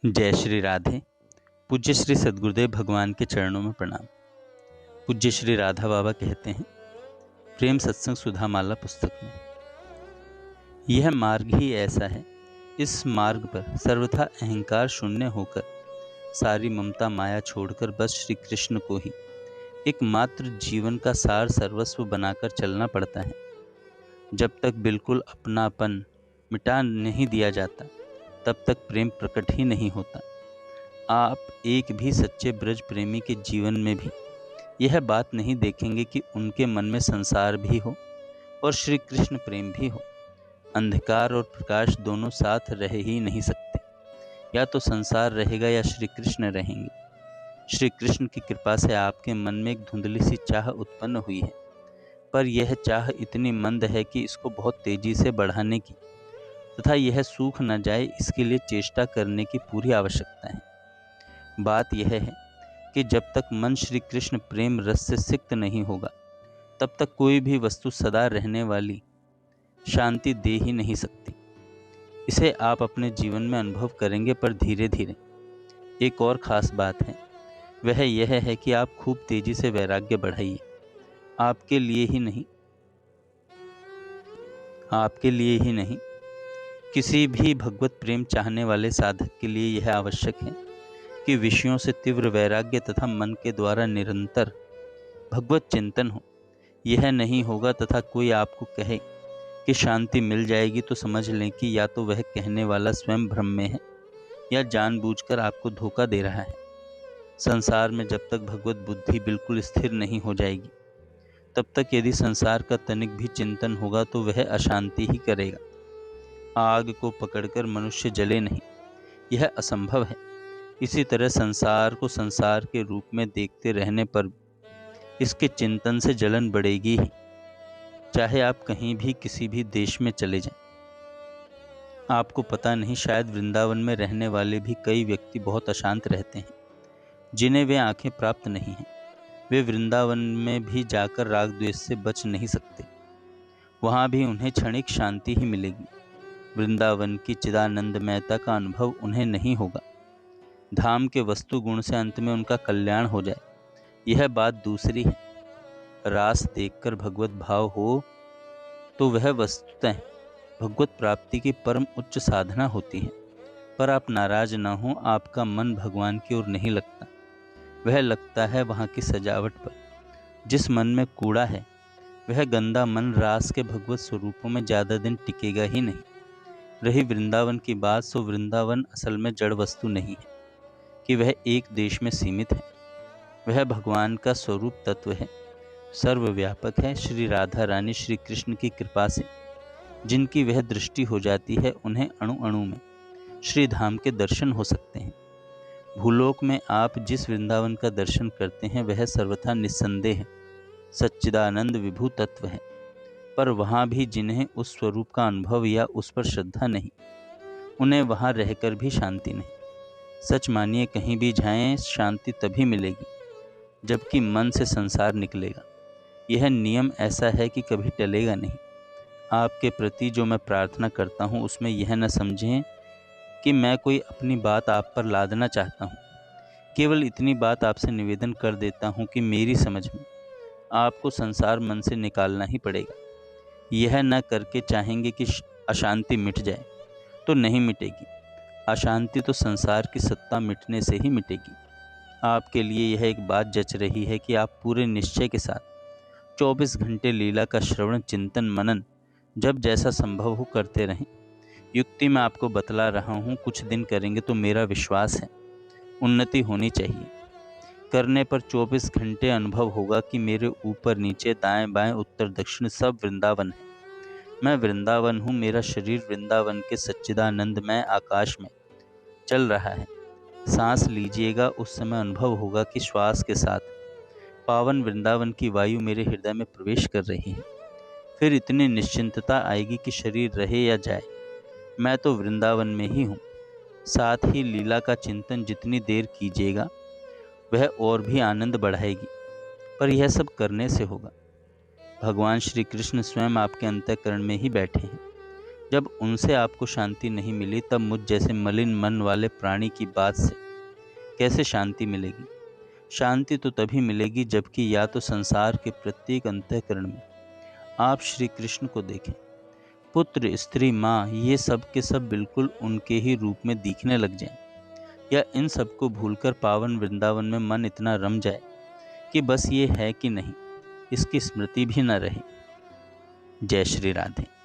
जय श्री राधे। पूज्य श्री सद्गुरुदेव भगवान के चरणों में प्रणाम। पूज्य श्री राधा बाबा कहते हैं प्रेम सत्संग सुधा माला पुस्तक में, यह मार्ग ही ऐसा है, इस मार्ग पर सर्वथा अहंकार शून्य होकर सारी ममता माया छोड़कर बस श्री कृष्ण को ही एकमात्र जीवन का सार सर्वस्व बनाकर चलना पड़ता है। जब तक बिल्कुल अपनापन मिटा नहीं दिया जाता तब तक प्रेम प्रकट ही नहीं होता। आप एक भी सच्चे ब्रज प्रेमी के जीवन में भी यह बात नहीं देखेंगे कि उनके मन में संसार भी हो और श्री कृष्ण प्रेम भी हो। अंधकार और प्रकाश दोनों साथ रह ही नहीं सकते, या तो संसार रहेगा या श्री कृष्ण रहेंगे। श्री कृष्ण की कृपा से आपके मन में एक धुंधली सी चाह उत्पन्न हुई है, पर यह चाह इतनी मंद है कि इसको बहुत तेजी से बढ़ाने की तथा यह सूख न जाए इसके लिए चेष्टा करने की पूरी आवश्यकता है। बात यह है कि जब तक मन श्री कृष्ण प्रेम रस से सिक्त नहीं होगा तब तक कोई भी वस्तु सदा रहने वाली शांति दे ही नहीं सकती। इसे आप अपने जीवन में अनुभव करेंगे, पर धीरे धीरे। एक और ख़ास बात है, वह यह है कि आप खूब तेजी से वैराग्य बढ़ाइए। आपके लिए ही नहीं किसी भी भगवत प्रेम चाहने वाले साधक के लिए यह आवश्यक है कि विषयों से तीव्र वैराग्य तथा मन के द्वारा निरंतर भगवत चिंतन हो। यह नहीं होगा तथा कोई आपको कहे कि शांति मिल जाएगी तो समझ लें कि या तो वह कहने वाला स्वयं भ्रम में है या जानबूझकर आपको धोखा दे रहा है। संसार में जब तक भगवत बुद्धि बिल्कुल स्थिर नहीं हो जाएगी तब तक यदि संसार का तनिक भी चिंतन होगा तो वह अशांति ही करेगा। आग को पकड़कर मनुष्य जले नहीं, यह असंभव है। इसी तरह संसार को संसार के रूप में देखते रहने पर इसके चिंतन से जलन बढ़ेगी ही, चाहे आप कहीं भी किसी भी देश में चले जाएं। आपको पता नहीं, शायद वृंदावन में रहने वाले भी कई व्यक्ति बहुत अशांत रहते हैं, जिन्हें वे आंखें प्राप्त नहीं हैं। वे वृंदावन में भी जाकर राग द्वेष से बच नहीं सकते, वहाँ भी उन्हें क्षणिक शांति ही मिलेगी। वृंदावन की चिदानंदमयता का अनुभव उन्हें नहीं होगा। धाम के वस्तु गुण से अंत में उनका कल्याण हो जाए, यह बात दूसरी है। रास देखकर भगवत भाव हो तो वह वस्तुतः भगवत प्राप्ति की परम उच्च साधना होती है। पर आप नाराज ना हो, आपका मन भगवान की ओर नहीं लगता, वह लगता है वहाँ की सजावट पर। जिस मन में कूड़ा है वह गंदा मन रास के भगवत स्वरूपों में ज़्यादा दिन टिकेगा ही नहीं। रही वृंदावन की बात, सो वृंदावन असल में जड़ वस्तु नहीं है कि वह एक देश में सीमित है। वह भगवान का स्वरूप तत्व है, सर्वव्यापक है। श्री राधा रानी श्री कृष्ण की कृपा से जिनकी वह दृष्टि हो जाती है, उन्हें अणु अणु में श्री धाम के दर्शन हो सकते हैं। भूलोक में आप जिस वृंदावन का दर्शन करते हैं वह सर्वथा निस्संदेह सच्चिदानंद विभू तत्व है। पर वहाँ भी जिन्हें उस स्वरूप का अनुभव या उस पर श्रद्धा नहीं, उन्हें वहाँ रहकर भी शांति नहीं। सच मानिए, कहीं भी जाएं शांति तभी मिलेगी जबकि मन से संसार निकलेगा। यह नियम ऐसा है कि कभी टलेगा नहीं। आपके प्रति जो मैं प्रार्थना करता हूँ उसमें यह न समझें कि मैं कोई अपनी बात आप पर लादना चाहता हूँ। केवल इतनी बात आपसे निवेदन कर देता हूँ कि मेरी समझ में आपको संसार मन से निकालना ही पड़ेगा। यह न करके चाहेंगे कि अशांति मिट जाए तो नहीं मिटेगी। अशांति तो संसार की सत्ता मिटने से ही मिटेगी। आपके लिए यह एक बात जच रही है कि आप पूरे निश्चय के साथ 24 घंटे लीला का श्रवण चिंतन मनन जब जैसा संभव हो करते रहें। युक्ति मैं आपको बतला रहा हूँ, कुछ दिन करेंगे तो मेरा विश्वास है उन्नति होनी चाहिए। करने पर 24 घंटे अनुभव होगा कि मेरे ऊपर नीचे दाएं बाएं उत्तर दक्षिण सब वृंदावन है। मैं वृंदावन हूँ, मेरा शरीर वृंदावन के सच्चिदानंदमय आकाश में चल रहा है। सांस लीजिएगा, उस समय अनुभव होगा कि श्वास के साथ पावन वृंदावन की वायु मेरे हृदय में प्रवेश कर रही है। फिर इतनी निश्चिंतता आएगी कि शरीर रहे या जाए मैं तो वृंदावन में ही हूँ। साथ ही लीला का चिंतन जितनी देर कीजिएगा वह और भी आनंद बढ़ाएगी। पर यह सब करने से होगा। भगवान श्री कृष्ण स्वयं आपके अंतःकरण में ही बैठे हैं। जब उनसे आपको शांति नहीं मिली, तब मुझ जैसे मलिन मन वाले प्राणी की बात से कैसे शांति मिलेगी? शांति तो तभी मिलेगी जबकि या तो संसार के प्रत्येक अंतःकरण में आप श्री कृष्ण को देखें, पुत्र, स्त्री, माँ, ये सब के सब बिल्कुल उनके ही रूप में दिखने लग जाएं, या इन सबको भूलकर पावन वृंदावन में मन इतना रम जाए कि बस ये है कि नहीं, इसकी स्मृति भी न रहे। जय श्री राधे।